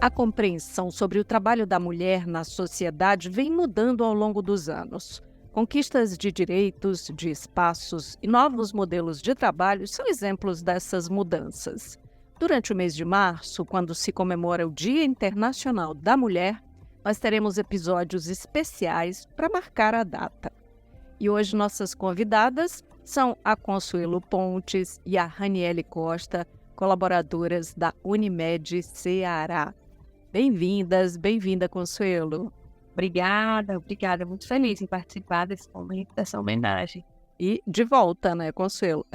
A compreensão sobre o trabalho da mulher na sociedade vem mudando ao longo dos anos. Conquistas de direitos, de espaços e novos modelos de trabalho são exemplos dessas mudanças. Durante o mês de março, quando se comemora o Dia Internacional da Mulher, nós teremos episódios especiais para marcar a data. E hoje nossas convidadas são a Consuelo Pontes e a Raniele Costa, colaboradoras da Unimed Ceará. Bem-vindas, bem-vinda, Consuelo. Obrigada. Muito feliz em participar desse momento, dessa homenagem. E de volta, né, Consuelo?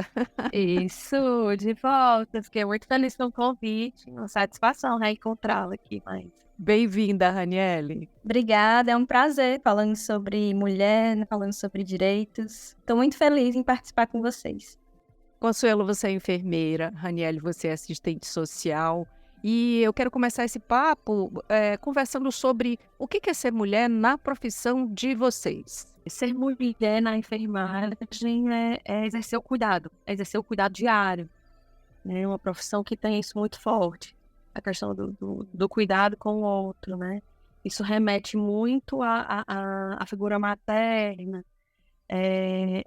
Isso, de volta. Fiquei muito feliz com o convite. Uma satisfação reencontrá-la aqui, mas... Bem-vinda, Raniele. Obrigada, é um prazer falando sobre mulher, falando sobre direitos. Estou muito feliz em participar com vocês. Consuelo, você é enfermeira, Raniele, você é assistente social. E eu quero começar esse papo conversando sobre o que é ser mulher na profissão de vocês. Ser mulher na enfermagem é exercer o cuidado diário. É uma profissão que tem isso muito forte, a questão do cuidado com o outro, né? Isso remete muito à figura materna,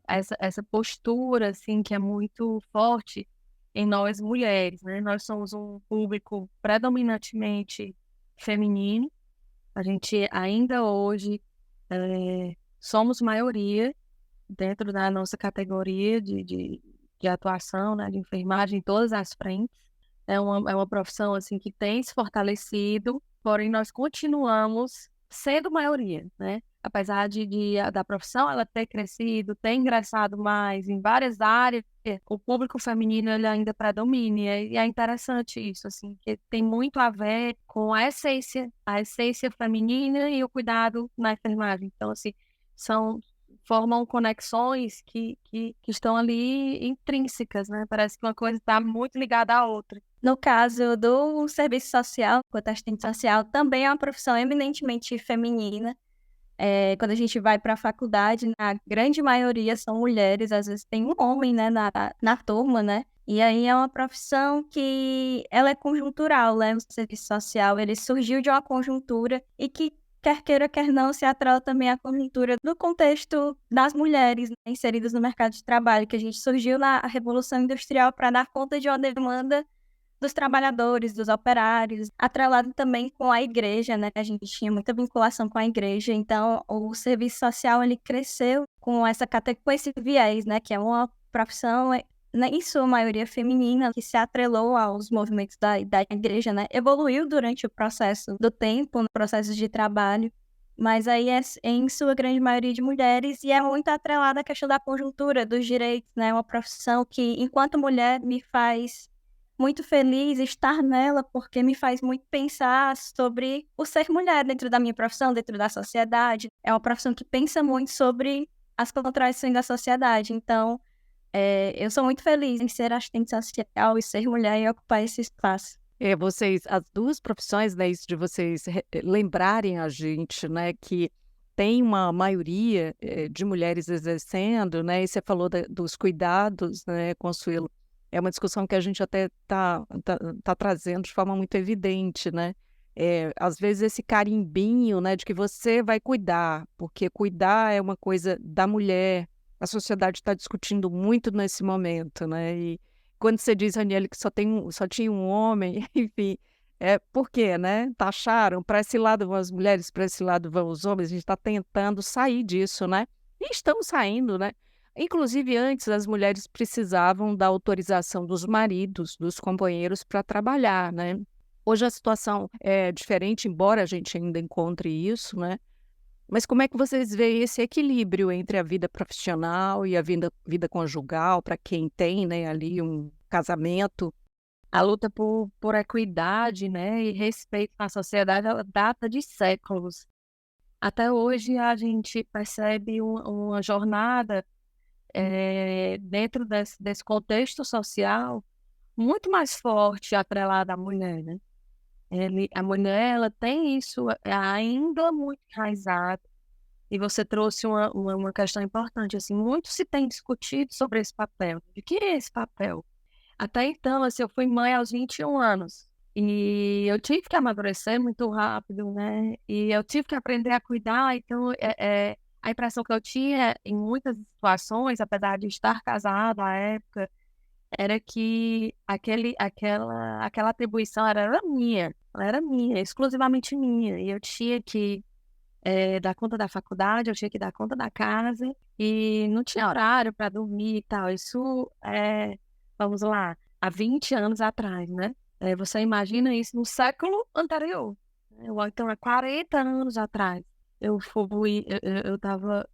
essa postura, assim, que é muito forte em nós mulheres, né? Nós somos um público predominantemente feminino. A gente ainda hoje somos maioria dentro da nossa categoria de atuação, né? De enfermagem em todas as frentes. É uma profissão assim, que tem se fortalecido, porém nós continuamos sendo maioria, né? Apesar da profissão ela ter crescido, ter ingressado mais em várias áreas, o público feminino ele ainda predomina. E é interessante isso, assim, que tem muito a ver com a essência feminina e o cuidado na enfermagem. Então, assim, formam conexões que estão ali intrínsecas, né? Parece que uma coisa está muito ligada à outra. No caso do serviço social, quanto assistente social, também é uma profissão eminentemente feminina. Quando a gente vai para a faculdade, a grande maioria são mulheres, às vezes tem um homem, né, na turma, né? E aí é uma profissão que ela é conjuntural, né? O serviço social, ele surgiu de uma conjuntura e que, quer queira, quer não, se atrela também à conjuntura do contexto das mulheres, né, inseridas no mercado de trabalho, que a gente surgiu na Revolução Industrial para dar conta de uma demanda dos trabalhadores, dos operários, atrelado também com a igreja, né? A gente tinha muita vinculação com a igreja, então o serviço social ele cresceu com esse viés, né? Que é uma profissão, em sua maioria feminina, que se atrelou aos movimentos da igreja, né? Evoluiu durante o processo do tempo, no processo de trabalho, mas aí é em sua grande maioria de mulheres e é muito atrelada à questão da conjuntura, dos direitos, né? Uma profissão que, enquanto mulher, me faz muito feliz estar nela, porque me faz muito pensar sobre o ser mulher dentro da minha profissão, dentro da sociedade. É uma profissão que pensa muito sobre as contradições da sociedade. Então, eu sou muito feliz em ser assistente social e ser mulher e ocupar esse espaço. Vocês, as duas profissões, né, isso de vocês lembrarem a gente, né, que tem uma maioria de mulheres exercendo, né, e você falou dos cuidados, né, Consuelo. É uma discussão que a gente até tá trazendo de forma muito evidente, né? Às vezes esse carimbinho, né, de que você vai cuidar, porque cuidar é uma coisa da mulher. A sociedade está discutindo muito nesse momento, né? E quando você diz, Raniele, que só tinha um homem, enfim, por quê, né? Taxaram, para esse lado vão as mulheres, para esse lado vão os homens, a gente está tentando sair disso, né? E estamos saindo, né? Inclusive, antes, as mulheres precisavam da autorização dos maridos, dos companheiros, para trabalhar, né? Hoje a situação é diferente, embora a gente ainda encontre isso, né? Mas como é que vocês veem esse equilíbrio entre a vida profissional e a vida conjugal, para quem tem, né, ali um casamento? A luta por equidade, né, e respeito na sociedade, ela data de séculos. Até hoje a gente percebe uma jornada dentro desse contexto social muito mais forte atrelada à mulher, né? A mulher ela tem isso ainda muito enraizado. E você trouxe uma questão importante, assim, muito se tem discutido sobre esse papel. De que é esse papel? Até então, assim, eu fui mãe aos 21 anos. E eu tive que amadurecer muito rápido, né? E eu tive que aprender a cuidar. Então, a impressão que eu tinha em muitas situações, apesar de estar casada à época, era que aquela atribuição ela era minha, exclusivamente minha. E eu tinha que dar conta da faculdade, eu tinha que dar conta da casa, e não tinha horário para dormir e tal. Isso vamos lá, há 20 anos atrás, né? Você imagina isso no século anterior, né? Ou então há 40 anos atrás. Eu estava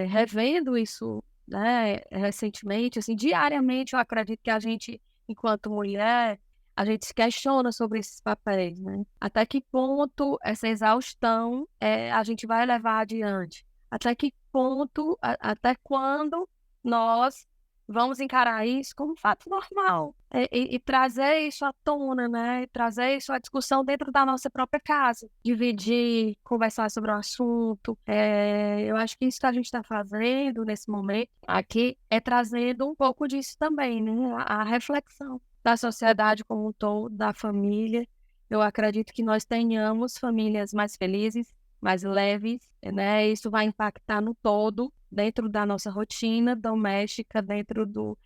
revendo isso, né, recentemente, assim, diariamente. Eu acredito que a gente, enquanto mulher, a gente se questiona sobre esses papéis, né? Até que ponto essa exaustão a gente vai levar adiante? Até que ponto, até quando nós vamos encarar isso como um fato normal? E trazer isso à tona, né? E trazer isso à discussão dentro da nossa própria casa. Dividir, conversar sobre o assunto. Eu acho que isso que a gente está fazendo nesse momento aqui é trazendo um pouco disso também, né? A reflexão da sociedade como um todo, da família. Eu acredito que nós tenhamos famílias mais felizes, mais leves, né? Isso vai impactar no todo, dentro da nossa rotina doméstica, dentro do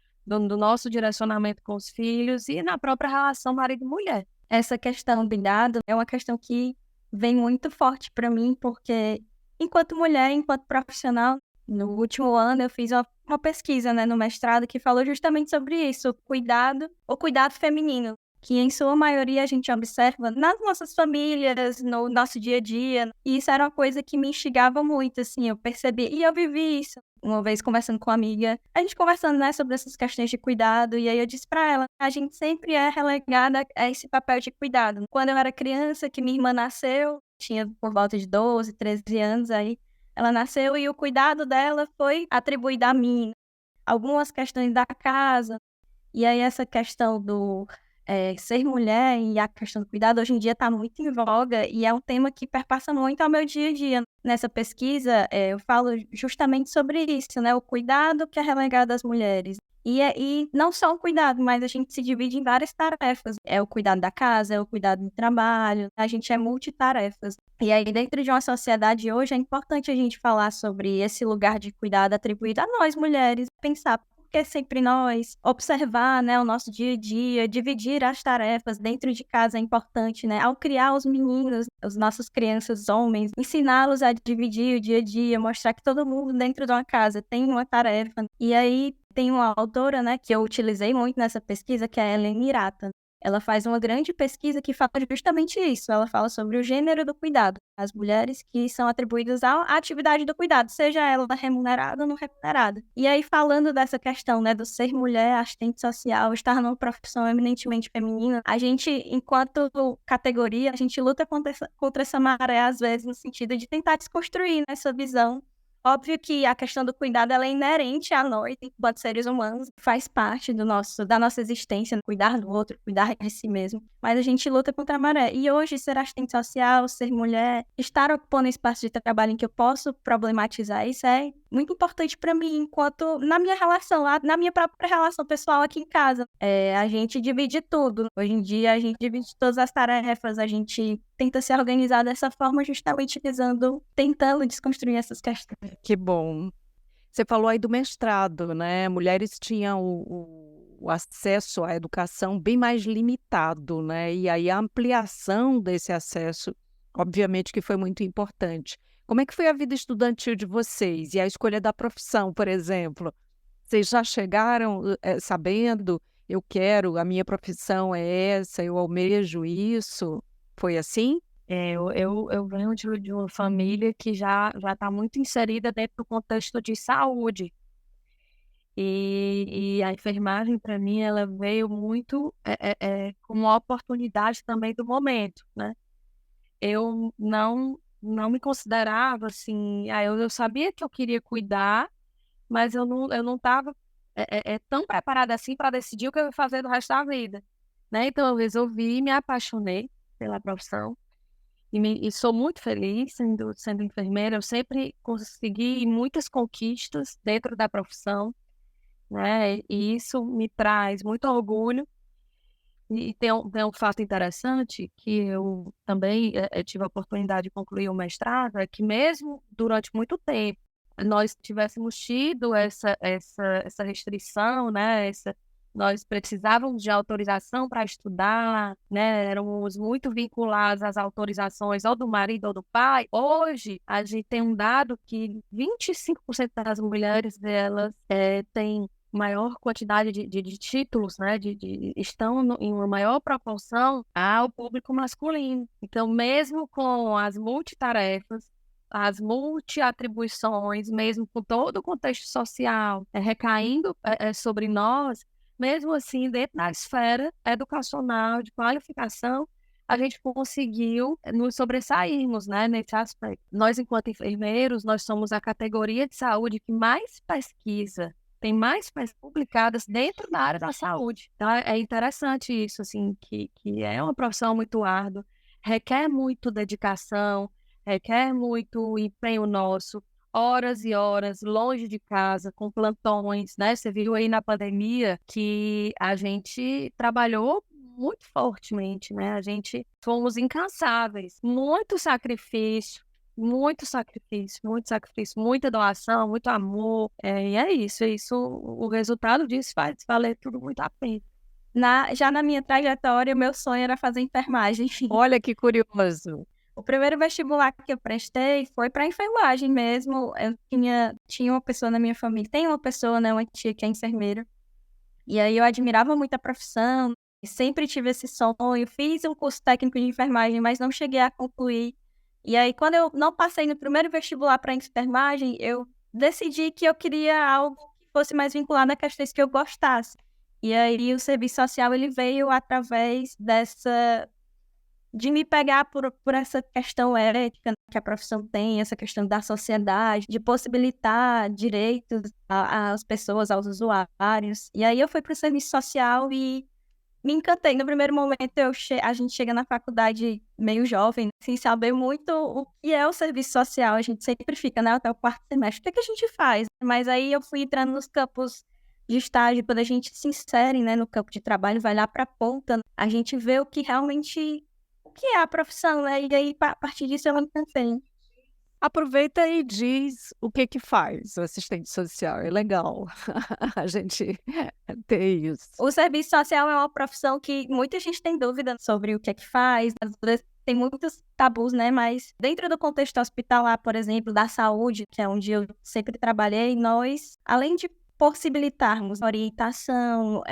nosso direcionamento com os filhos e na própria relação marido e mulher. Essa questão do cuidado é uma questão que vem muito forte para mim, porque enquanto mulher, enquanto profissional, no último ano eu fiz uma pesquisa, né, no mestrado, que falou justamente sobre isso, o cuidado feminino, que em sua maioria a gente observa nas nossas famílias, no nosso dia a dia. E isso era uma coisa que me instigava muito, assim, eu percebi, e eu vivi isso. Uma vez conversando com uma amiga, a gente conversando, né, sobre essas questões de cuidado, e aí eu disse pra ela, a gente sempre é relegada a esse papel de cuidado. Quando eu era criança, que minha irmã nasceu, tinha por volta de 12, 13 anos, aí ela nasceu e o cuidado dela foi atribuído a mim. Algumas questões da casa, e aí essa questão do ser mulher e a questão do cuidado hoje em dia está muito em voga e é um tema que perpassa muito ao meu dia a dia. Nessa pesquisa, eu falo justamente sobre isso, né? O cuidado que é relegado às mulheres. E não só o cuidado, mas a gente se divide em várias tarefas. É o cuidado da casa, é o cuidado do trabalho, a gente é multitarefas. E aí, dentro de uma sociedade hoje, é importante a gente falar sobre esse lugar de cuidado atribuído a nós, mulheres, pensar por que sempre nós, observar, né, o nosso dia a dia, dividir as tarefas dentro de casa é importante, né? Ao criar os meninos, as nossas crianças homens, ensiná-los a dividir o dia a dia, mostrar que todo mundo dentro de uma casa tem uma tarefa. E aí, tem uma autora, né, que eu utilizei muito nessa pesquisa, que é a Helen Mirata. Ela faz uma grande pesquisa que fala justamente isso. Ela fala sobre o gênero do cuidado, as mulheres que são atribuídas à atividade do cuidado, seja ela remunerada ou não remunerada. E aí, falando dessa questão, né, do ser mulher, assistente social, estar numa profissão eminentemente feminina, a gente, enquanto categoria, a gente luta contra essa maré, às vezes, no sentido de tentar desconstruir essa visão. Óbvio que a questão do cuidado ela é inerente a nós, enquanto seres humanos, faz parte da nossa existência, cuidar do outro, cuidar de si mesmo. Mas a gente luta contra a maré. E hoje, ser assistente social, ser mulher, estar ocupando espaço de trabalho em que eu posso problematizar isso é muito importante para mim, enquanto na minha relação, na minha própria relação pessoal aqui em casa. A gente divide tudo. Hoje em dia, a gente divide todas as tarefas, a gente tenta se organizar dessa forma, justamente tentando desconstruir essas questões. Que bom. Você falou aí do mestrado, né? Mulheres tinham o acesso à educação bem mais limitado, né? E aí a ampliação desse acesso, obviamente que foi muito importante. Como é que foi a vida estudantil de vocês e a escolha da profissão, por exemplo? Vocês já chegaram sabendo, a minha profissão é essa, eu almejo isso? Foi assim? Eu venho de uma família que já está muito inserida dentro do contexto de saúde. E a enfermagem, para mim, ela veio muito como uma oportunidade também do momento, né? Eu não me considerava assim. Eu sabia que eu queria cuidar, mas eu não estava tão preparada assim para decidir o que eu ia fazer do resto da vida, né? Então, eu resolvi, me apaixonei pela profissão. E sou muito feliz sendo enfermeira. Eu sempre consegui muitas conquistas dentro da profissão, né? E isso me traz muito orgulho. E tem um fato interessante que eu também tive a oportunidade de concluir o mestrado, é que mesmo durante muito tempo nós tivéssemos tido essa restrição, né? Nós precisávamos de autorização para estudar, né? Éramos muito vinculados às autorizações ou do marido ou do pai. Hoje, a gente tem um dado que 25% das mulheres delas têm maior quantidade de títulos, né? Estão em uma maior proporção ao público masculino. Então, mesmo com as multitarefas, as multiatribuições, mesmo com todo o contexto social recaindo sobre nós, mesmo assim, dentro da esfera educacional, de qualificação, a gente conseguiu nos sobressairmos, né, nesse aspecto. Nós, enquanto enfermeiros, nós somos a categoria de saúde que mais pesquisa, tem mais pesquisas publicadas dentro da área da saúde. Então, é interessante isso, assim, que é uma profissão muito árdua, requer muito dedicação, requer muito empenho nosso, horas e horas longe de casa, com plantões, né? Você viu aí na pandemia que a gente trabalhou muito fortemente, né? A gente fomos incansáveis, muito sacrifício, muita doação, muito amor. E é isso, o resultado disso faz valer tudo muito a pena. Já na minha trajetória, o meu sonho era fazer enfermagem. Olha que curioso. O primeiro vestibular que eu prestei foi para enfermagem mesmo. Eu tinha uma pessoa na minha família, tem uma pessoa, né, uma tia que é enfermeira. E aí eu admirava muito a profissão, e sempre tive esse sonho. Fiz um curso técnico de enfermagem, mas não cheguei a concluir. E aí, quando eu não passei no primeiro vestibular para enfermagem, eu decidi que eu queria algo que fosse mais vinculado a questões que eu gostasse. E aí o serviço social ele veio através de me pegar por essa questão ética que a profissão tem, essa questão da sociedade, de possibilitar direitos às pessoas, aos usuários. E aí eu fui para o serviço social e me encantei. No primeiro momento, a gente chega na faculdade meio jovem, sem saber muito o que é o serviço social. A gente sempre fica, né, até o quarto semestre. O que a gente faz? Mas aí eu fui entrando nos campos de estágio, quando a gente se insere, né, no campo de trabalho, vai lá para a ponta, a gente vê o que é a profissão, né? E aí, a partir disso, eu me encantei. Aproveita e diz o que faz o assistente social. É legal a gente ter isso. O serviço social é uma profissão que muita gente tem dúvida sobre o que é que faz. Às vezes tem muitos tabus, né? Mas dentro do contexto hospitalar, por exemplo, da saúde, que é onde eu sempre trabalhei, nós, além de possibilitarmos orientação,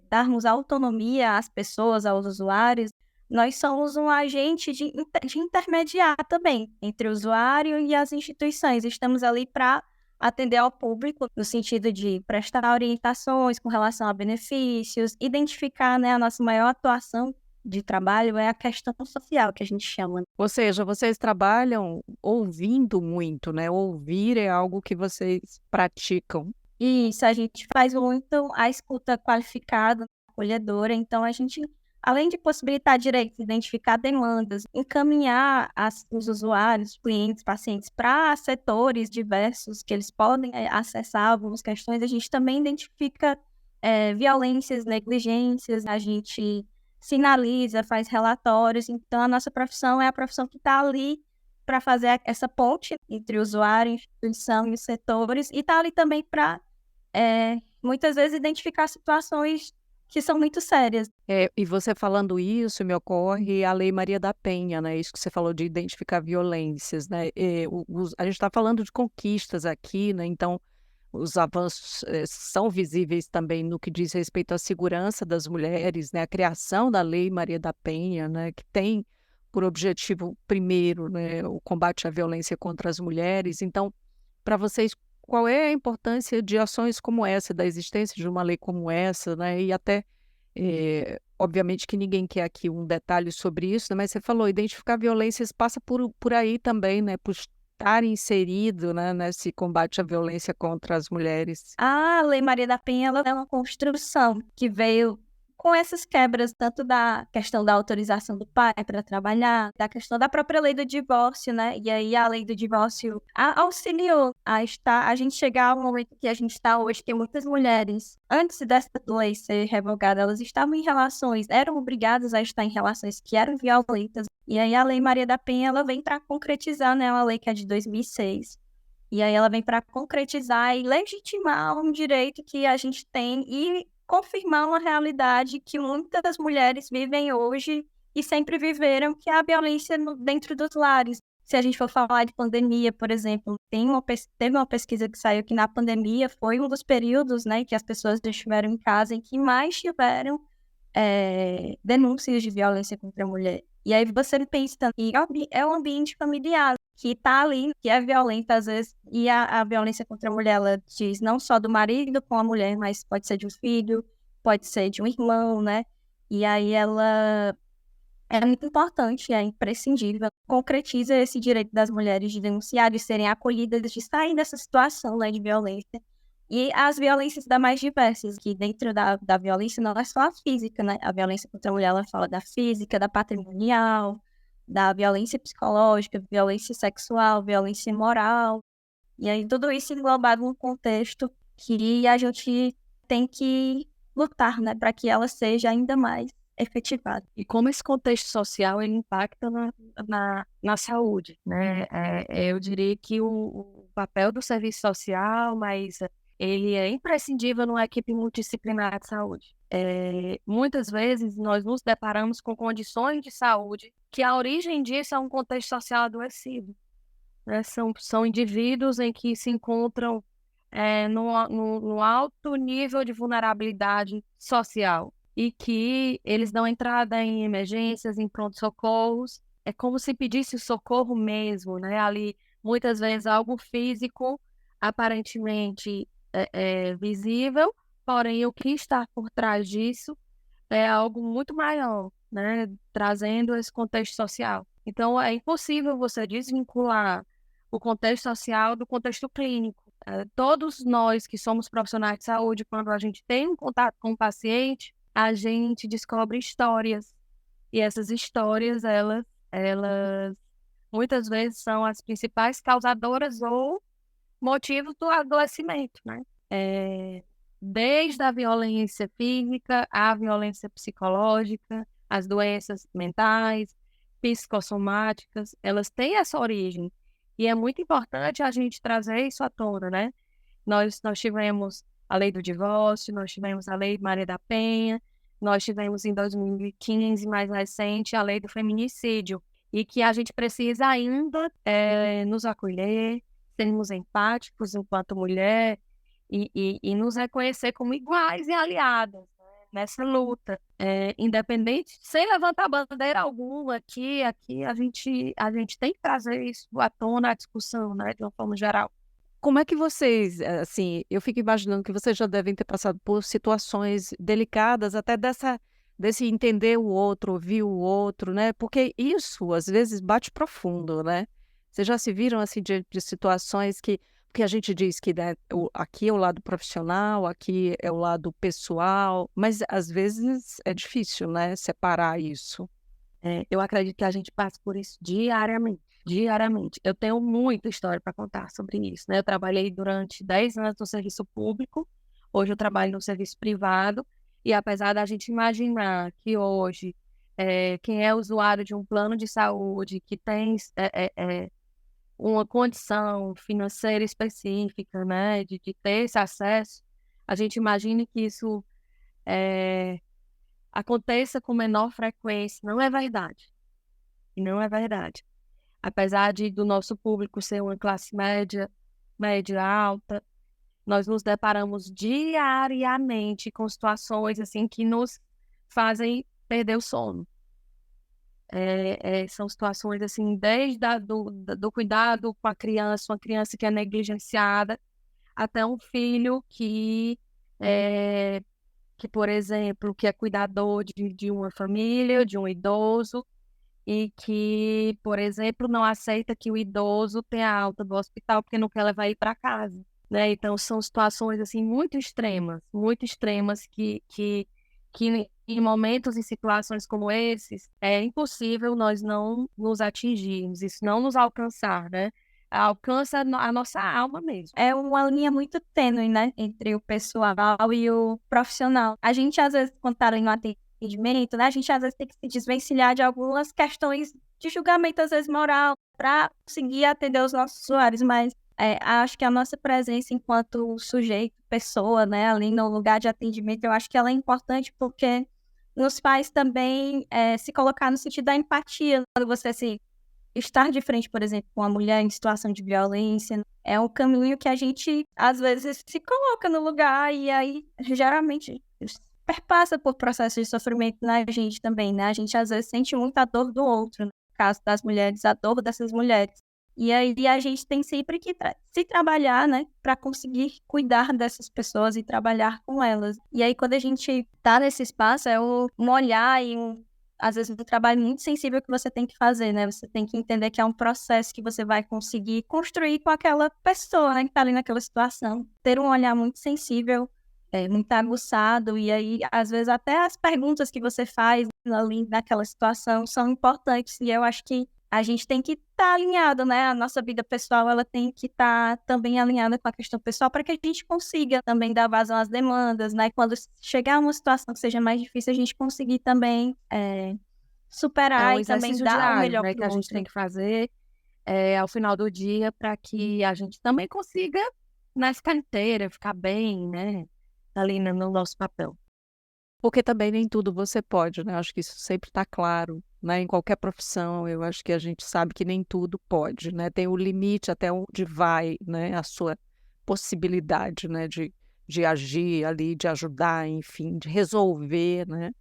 darmos autonomia às pessoas, aos usuários, nós somos um agente de intermediar também entre o usuário e as instituições. Estamos ali para atender ao público no sentido de prestar orientações com relação a benefícios, identificar, né, a nossa maior atuação de trabalho é a questão social, que a gente chama. Ou seja, vocês trabalham ouvindo muito, né? Ouvir é algo que vocês praticam. Isso, a gente faz muito a escuta qualificada, acolhedora, então a gente, além de possibilitar direitos, identificar demandas, encaminhar os usuários, clientes, pacientes para setores diversos que eles podem acessar algumas questões, a gente também identifica violências, negligências, a gente sinaliza, faz relatórios. Então, a nossa profissão é a profissão que está ali para fazer essa ponte entre o usuário, a instituição e os setores, e está ali também para, muitas vezes, identificar situações que são muito sérias. E você falando isso, me ocorre a Lei Maria da Penha, né? Isso que você falou de identificar violências, né? A gente está falando de conquistas aqui, né? Então, os avanços são visíveis também no que diz respeito à segurança das mulheres, né? A criação da Lei Maria da Penha, né? Que tem por objetivo primeiro, né, o combate à violência contra as mulheres. Então, para vocês, qual é a importância de ações como essa, da existência de uma lei como essa, né? E até, obviamente que ninguém quer aqui um detalhe sobre isso, né? Mas você falou, identificar violências passa por aí também, né? Por estar inserido, né, nesse combate à violência contra as mulheres. A Lei Maria da Penha ela é uma construção que veio com essas quebras, tanto da questão da autorização do pai para trabalhar, da questão da própria lei do divórcio, né? E aí a lei do divórcio auxiliou a gente chegar ao momento que a gente está hoje, que muitas mulheres, antes dessa lei ser revogada, elas estavam em relações, eram obrigadas a estar em relações que eram violentas. E aí a Lei Maria da Penha, ela vem para concretizar, né? Uma lei que é de 2006. E aí ela vem para concretizar e legitimar um direito que a gente tem e confirmar uma realidade que muitas das mulheres vivem hoje e sempre viveram, que é a violência dentro dos lares. Se a gente for falar de pandemia, por exemplo, teve uma pesquisa que saiu que na pandemia foi um dos períodos, né, que as pessoas estiveram em casa em que mais tiveram denúncias de violência contra a mulher. E aí você pensa que é um ambiente familiar que está ali, que é violento às vezes, e a violência contra a mulher, ela diz não só do marido com a mulher, mas pode ser de um filho, pode ser de um irmão, né? E aí ela é muito importante, é imprescindível, concretiza esse direito das mulheres de denunciar, de serem acolhidas, de sair dessa situação, né, de violência. E as violências das mais diversas, que dentro da violência não é só a física, né? A violência contra a mulher, ela fala da física, da patrimonial, da violência psicológica, violência sexual, violência moral. E aí tudo isso englobado num contexto que a gente tem que lutar, né? Para que ela seja ainda mais efetivada. E como esse contexto social ele impacta na saúde, né? Eu diria que o papel do serviço social, mas ele é imprescindível numa equipe multidisciplinar de saúde. Muitas vezes nós nos deparamos com condições de saúde que a origem disso é um contexto social adoecido, né? São indivíduos em que se encontram no alto nível de vulnerabilidade social e que eles dão entrada em emergências, em pronto-socorros. É como se pedisse socorro mesmo, né? Ali, muitas vezes, algo físico, aparentemente visível, porém, o que está por trás disso é algo muito maior, né? Trazendo esse contexto social. Então, é impossível você desvincular o contexto social do contexto clínico. Todos nós que somos profissionais de saúde, quando a gente tem um contato com o paciente, a gente descobre histórias. E essas histórias, elas muitas vezes são as principais causadoras ou motivos do adoecimento, né? Desde a violência física, à violência psicológica, as doenças mentais, psicossomáticas, elas têm essa origem. E é muito importante a gente trazer isso à tona, né? Nós tivemos a lei do divórcio, nós tivemos a lei Maria da Penha, nós tivemos em 2015, mais recente, a lei do feminicídio, e que a gente precisa ainda nos acolher, sermos empáticos enquanto mulher e nos reconhecer como iguais e aliadas, né, nessa luta, independente, sem levantar bandeira alguma aqui a gente tem que trazer isso à tona, à discussão, né, de uma forma geral. Como é que vocês, assim, eu fico imaginando que vocês já devem ter passado por situações delicadas, até desse entender o outro, ouvir o outro, né? Porque isso, às vezes, bate profundo, né? Vocês já se viram, assim, de situações porque a gente diz que, né, aqui é o lado profissional, aqui é o lado pessoal, mas às vezes é difícil, né, separar isso. Eu acredito que a gente passa por isso diariamente. Eu tenho muita história para contar sobre isso, né? Eu trabalhei durante 10 anos no serviço público, hoje eu trabalho no serviço privado, e apesar da gente imaginar que hoje quem é usuário de um plano de saúde, que tem uma condição financeira específica, né, de ter esse acesso, a gente imagina que isso aconteça com menor frequência. Não é verdade. E não é verdade. Apesar do nosso público ser uma classe média alta, nós nos deparamos diariamente com situações assim que nos fazem perder o sono. São situações assim, desde do cuidado com a criança, uma criança que é negligenciada, até um filho que, por exemplo, que é cuidador de uma família, de um idoso, e que, por exemplo, não aceita que o idoso tenha alta do hospital porque não quer levar ele para casa, né? Então, são situações, assim, muito extremas que que em momentos e situações como esses, é impossível nós não nos atingirmos, isso não nos alcançar, né? Alcança a nossa alma mesmo. É uma linha muito tênue, né, entre o pessoal e o profissional. A gente, às vezes, quando está ali no atendimento, né, a gente, às vezes, tem que se desvencilhar de algumas questões de julgamento, às vezes, moral, para conseguir atender os nossos usuários, mas acho que a nossa presença enquanto sujeito, pessoa, né, ali no lugar de atendimento, eu acho que ela é importante porque nos faz também se colocar no sentido da empatia. Quando você estar de frente, por exemplo, com uma mulher em situação de violência, é um caminho que a gente, às vezes, se coloca no lugar e aí, geralmente, perpassa por processos de sofrimento na gente também, né? A gente, às vezes, sente muita dor do outro, no caso das mulheres, a dor dessas mulheres. E aí a gente tem sempre que se trabalhar, né, para conseguir cuidar dessas pessoas e trabalhar com elas. E aí, quando a gente tá nesse espaço, é um olhar e às vezes, um trabalho muito sensível que você tem que fazer, né? Você tem que entender que é um processo que você vai conseguir construir com aquela pessoa, né, que tá ali naquela situação. Ter um olhar muito sensível, muito aguçado, e aí, às vezes, até as perguntas que você faz ali naquela situação são importantes, e eu acho que a gente tem que estar alinhado, né? A nossa vida pessoal, ela tem que estar também alinhada com a questão pessoal para que a gente consiga também dar vazão às demandas, né? Quando chegar a uma situação que seja mais difícil, a gente conseguir também É superar um e também exercício dar o diário, melhor né, que para a o gente outro. tem que fazer ao final do dia para que a gente também consiga, na carteira, ficar bem, né, ali no nosso papel. Porque também nem tudo você pode, né? Acho que isso sempre está claro, né? Em qualquer profissão, eu acho que a gente sabe que nem tudo pode, né? Tem o limite até onde vai, né? A sua possibilidade, né? De agir ali, de ajudar, enfim, de resolver, né?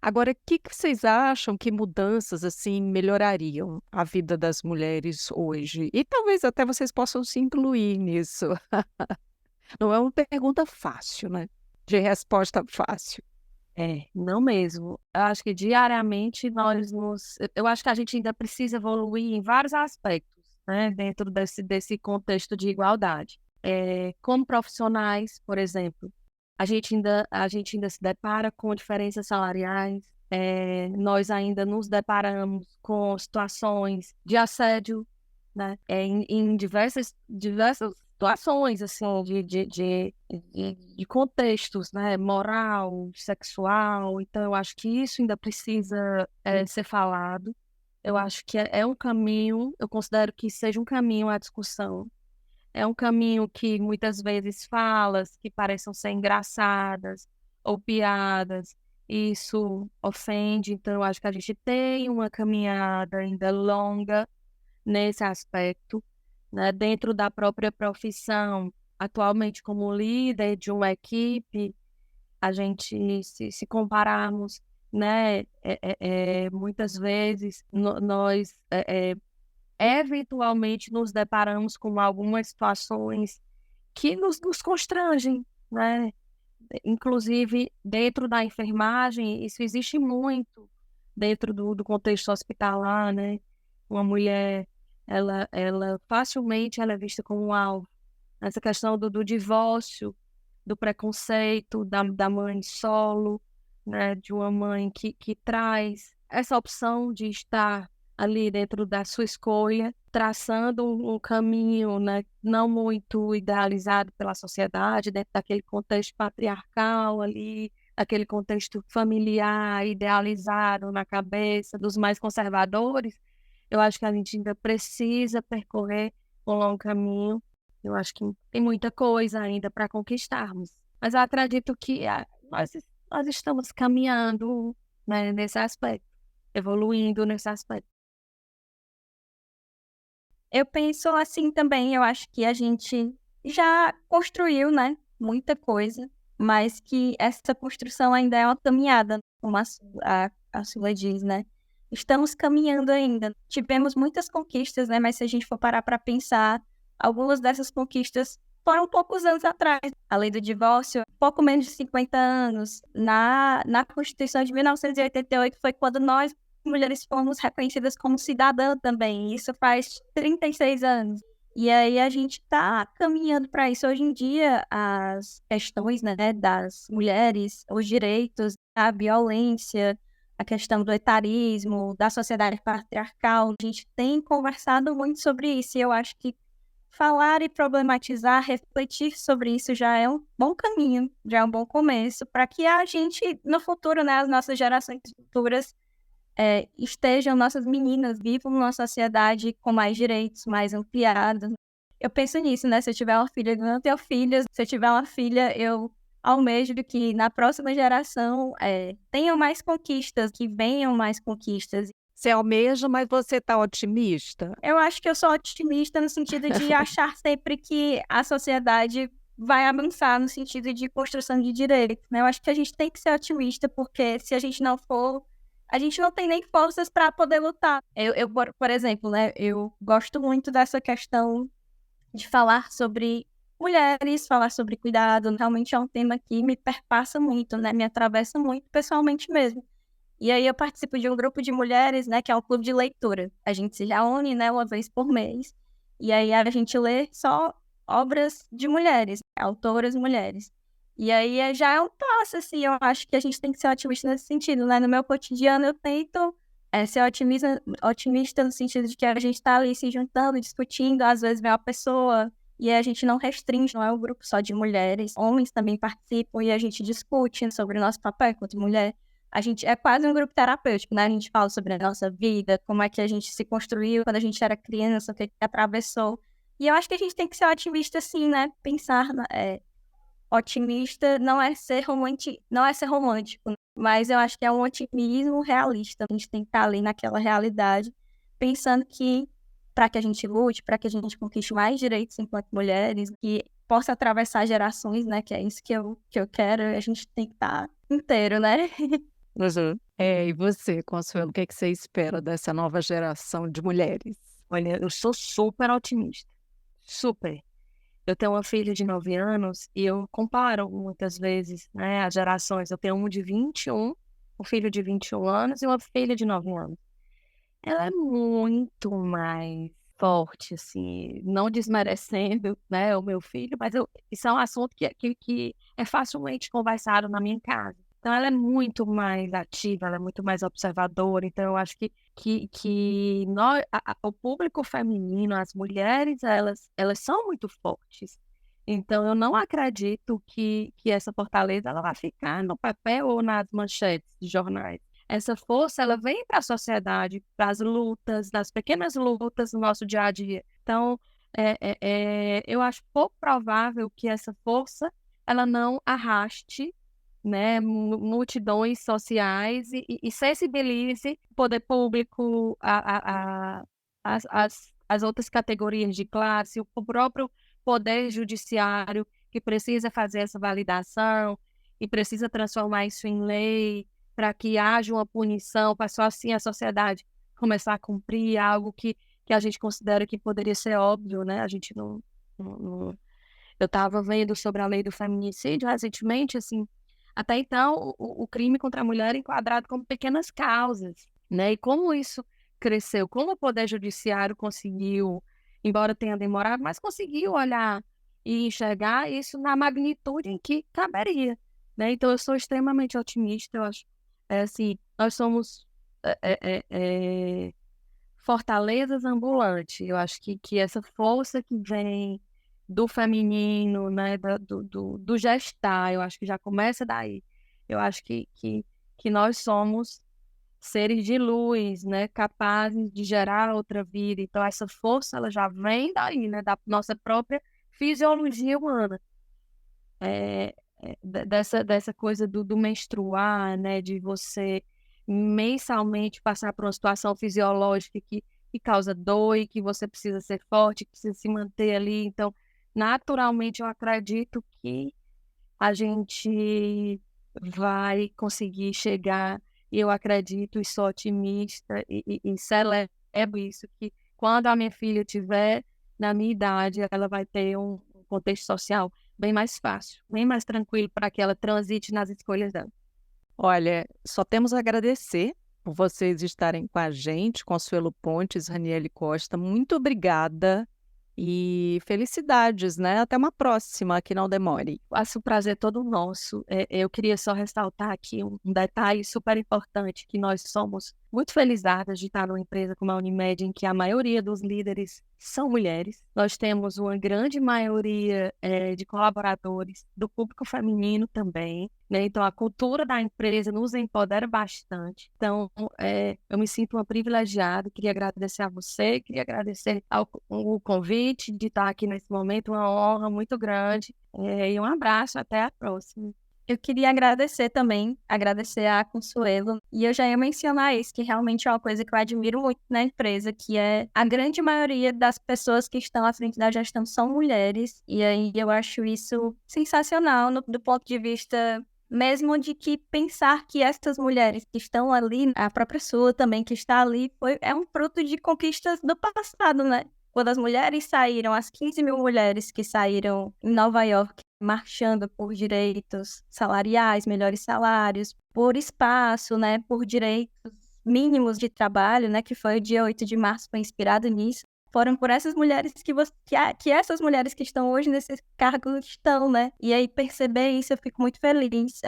Agora, o que vocês acham que mudanças, assim, melhorariam a vida das mulheres hoje? E talvez até vocês possam se incluir nisso. Não é uma pergunta fácil, né? De resposta fácil. Não mesmo. Eu acho que diariamente eu acho que a gente ainda precisa evoluir em vários aspectos, né, dentro desse contexto de igualdade. Como profissionais, por exemplo, a gente ainda se depara com diferenças salariais, nós ainda nos deparamos com situações de assédio, né, em diversas situações, assim, de contextos, né, moral, sexual. Então, eu acho que isso ainda precisa ser falado. Eu acho que é um caminho, eu considero que seja um caminho à discussão. É um caminho que muitas vezes falas que pareçam ser engraçadas ou piadas, isso ofende. Então, eu acho que a gente tem uma caminhada ainda longa nesse aspecto, né, dentro da própria profissão. Atualmente, como líder de uma equipe, a gente, se compararmos, né, muitas vezes nós eventualmente nos deparamos com algumas situações que nos constrangem, né? Inclusive, dentro da enfermagem, isso existe muito dentro do contexto hospitalar, né? Uma mulher, ela facilmente ela é vista como um alvo. Essa questão do divórcio, do preconceito da mãe solo, né? De uma mãe que traz essa opção de estar ali dentro da sua escolha, traçando um caminho, né, não muito idealizado pela sociedade, dentro daquele contexto patriarcal ali, aquele contexto familiar, idealizado na cabeça dos mais conservadores. Eu acho que a gente ainda precisa percorrer um longo caminho. Eu acho que tem muita coisa ainda para conquistarmos. Mas eu acredito que nós estamos caminhando, né, nesse aspecto, evoluindo nesse aspecto. Eu penso assim também, eu acho que a gente já construiu, né, muita coisa, mas que essa construção ainda é uma caminhada, como a Sula diz, né? Estamos caminhando ainda. Tivemos muitas conquistas, né? Mas se a gente for parar para pensar, algumas dessas conquistas foram poucos anos atrás. A lei do divórcio, pouco menos de 50 anos. Na Constituição de 1988 foi quando nós mulheres fomos reconhecidas como cidadã também. Isso faz 36 anos. E aí a gente está caminhando para isso. Hoje em dia, as questões, né, das mulheres, os direitos, a violência, a questão do etarismo, da sociedade patriarcal, a gente tem conversado muito sobre isso. E eu acho que falar e problematizar, refletir sobre isso já é um bom caminho, já é um bom começo, para que a gente, no futuro, né, as nossas gerações futuras, estejam, nossas meninas vivam numa sociedade com mais direitos, mais ampliados. Eu penso nisso, né? Se eu tiver uma filha, eu não tenho filhos. Se eu tiver uma filha, eu almejo que na próxima geração tenham mais conquistas, que venham mais conquistas. Você almeja, mas você está otimista? Eu acho que eu sou otimista no sentido de achar sempre que a sociedade vai avançar no sentido de construção de direitos, né? Eu acho que a gente tem que ser otimista, porque se a gente não for, a gente não tem nem forças para poder lutar. Por exemplo, né? Eu gosto muito dessa questão de falar sobre mulheres, falar sobre cuidado. Realmente é um tema que me perpassa muito, né? Me atravessa muito pessoalmente mesmo. E aí eu participo de um grupo de mulheres, né, que é um clube de leitura. A gente se reúne, né, uma vez por mês. E aí a gente lê só obras de mulheres, autoras mulheres. E aí já é um passo, assim, eu acho que a gente tem que ser otimista nesse sentido, né? No meu cotidiano eu tento ser otimista no sentido de que a gente está ali se juntando, discutindo, às vezes vem uma pessoa e a gente não restringe, não é um grupo só de mulheres, homens também participam e a gente discute sobre o nosso papel enquanto mulher. A gente é quase um grupo terapêutico, né? A gente fala sobre a nossa vida, como é que a gente se construiu quando a gente era criança, o que atravessou. E eu acho que a gente tem que ser otimista, assim, né? Pensar, otimista não é ser romântico, mas eu acho que é um otimismo realista. A gente tem que estar ali naquela realidade, pensando que para que a gente lute, para que a gente conquiste mais direitos enquanto mulheres, que possa atravessar gerações, né? Que é isso que eu quero, a gente tem que estar inteiro, né? Uhum. E você, Consuelo, o que você espera dessa nova geração de mulheres? Olha, eu sou super otimista. Super. Eu tenho uma filha de 9 anos e eu comparo muitas vezes, né, as gerações. Eu tenho um de 21, um filho de 21 anos e uma filha de 9 anos. Ela é muito mais forte, assim, não desmerecendo, né, o meu filho, mas isso é um assunto que é facilmente conversado na minha casa. Então, ela é muito mais ativa, ela é muito mais observadora. Então, eu acho que o público feminino, as mulheres, elas são muito fortes. Então, eu não acredito que essa fortaleza ela vai ficar no papel ou nas manchetes de jornais. Essa força, ela vem para a sociedade, para as lutas, nas pequenas lutas do nosso dia a dia. Então, eu acho pouco provável que essa força, ela não arraste, né, multidões sociais e sensibilize o poder público, as outras categorias de classe, o próprio poder judiciário, que precisa fazer essa validação e precisa transformar isso em lei, para que haja uma punição, para só assim a sociedade começar a cumprir algo que a gente considera que poderia ser óbvio, né? A gente não... Eu estava vendo sobre a lei do feminicídio recentemente, assim, até então o crime contra a mulher é enquadrado como pequenas causas, né? E como isso cresceu, como o Poder Judiciário conseguiu, embora tenha demorado, mas conseguiu olhar e enxergar isso na magnitude em que caberia, né? Então eu sou extremamente otimista, eu acho, assim, nós somos fortalezas ambulantes. Eu acho que essa força que vem do feminino, né, do gestar, eu acho que já começa daí. Eu acho que nós somos seres de luz, né, capazes de gerar outra vida. Então, essa força, ela já vem daí, né, da nossa própria fisiologia humana. Dessa coisa do menstruar, né, de você mensalmente passar por uma situação fisiológica que causa dor e que você precisa ser forte, que precisa se manter ali. Então, naturalmente, eu acredito que a gente vai conseguir chegar, e eu acredito e sou otimista e celebro isso, que quando a minha filha tiver na minha idade, ela vai ter um contexto social bem mais fácil, bem mais tranquilo para que ela transite nas escolhas dela. Olha, só temos a agradecer por vocês estarem com a gente, Consuelo Pontes, Raniele Costa. Muito obrigada E felicidades, né? Até uma próxima, que não demore. Acho o prazer todo nosso. Eu queria só ressaltar aqui um detalhe super importante, que nós somos muito felizardas de estar numa empresa como a Unimed, em que a maioria dos líderes são mulheres. Nós temos uma grande maioria de colaboradores do público feminino também, né? Então, a cultura da empresa nos empodera bastante. Então, eu me sinto uma privilegiada. Queria agradecer a você, queria agradecer o convite de estar aqui nesse momento, uma honra muito grande. E um abraço, até a próxima. Eu queria agradecer também, agradecer a Consuelo, e eu já ia mencionar isso, que realmente é uma coisa que eu admiro muito na empresa, que é a grande maioria das pessoas que estão à frente da gestão são mulheres, e aí eu acho isso sensacional do ponto de vista mesmo de que pensar que essas mulheres que estão ali, a própria Sula também que está ali, é um fruto de conquistas do passado, né? Quando as mulheres saíram, as 15 mil mulheres que saíram em Nova York, marchando por direitos salariais, melhores salários, por espaço, né, por direitos mínimos de trabalho, né, que foi o dia 8 de março, foi inspirado nisso. Foram por essas mulheres que essas mulheres que estão hoje nesses cargos estão, né? E aí perceber isso, eu fico muito feliz.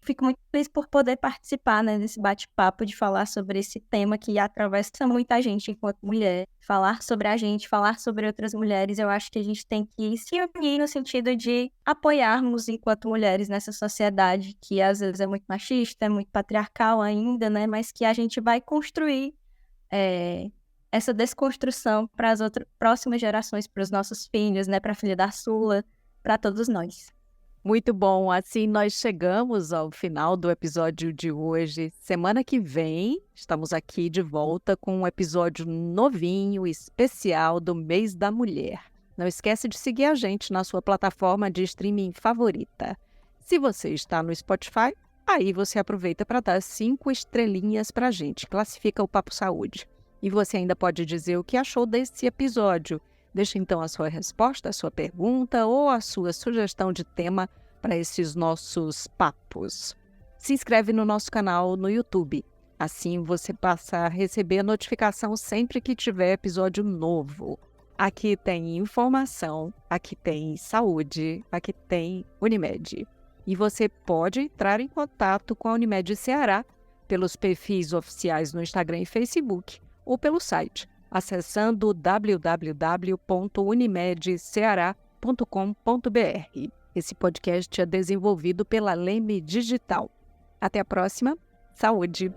Fico muito feliz por poder participar, né, desse bate-papo, de falar sobre esse tema que atravessa muita gente enquanto mulher. Falar sobre a gente, falar sobre outras mulheres, eu acho que a gente tem que se unir no sentido de apoiarmos enquanto mulheres nessa sociedade que às vezes é muito machista, é muito patriarcal ainda, né? Mas que a gente vai construir essa desconstrução para as próximas gerações, para os nossos filhos, né? Para a filha da Sula, para todos nós. Muito bom, assim nós chegamos ao final do episódio de hoje. Semana que vem estamos aqui de volta com um episódio novinho, especial do Mês da Mulher. Não esquece de seguir a gente na sua plataforma de streaming favorita. Se você está no Spotify, aí você aproveita para dar 5 estrelinhas para a gente, classifica o Papo Saúde. E você ainda pode dizer o que achou desse episódio. Deixe então a sua resposta, a sua pergunta ou a sua sugestão de tema para esses nossos papos. Se inscreve no nosso canal no YouTube. Assim você passa a receber a notificação sempre que tiver episódio novo. Aqui tem informação, aqui tem saúde, aqui tem Unimed. E você pode entrar em contato com a Unimed Ceará pelos perfis oficiais no Instagram e Facebook ou pelo site, acessando www.unimedceara.com.br. Esse podcast é desenvolvido pela Leme Digital. Até a próxima. Saúde!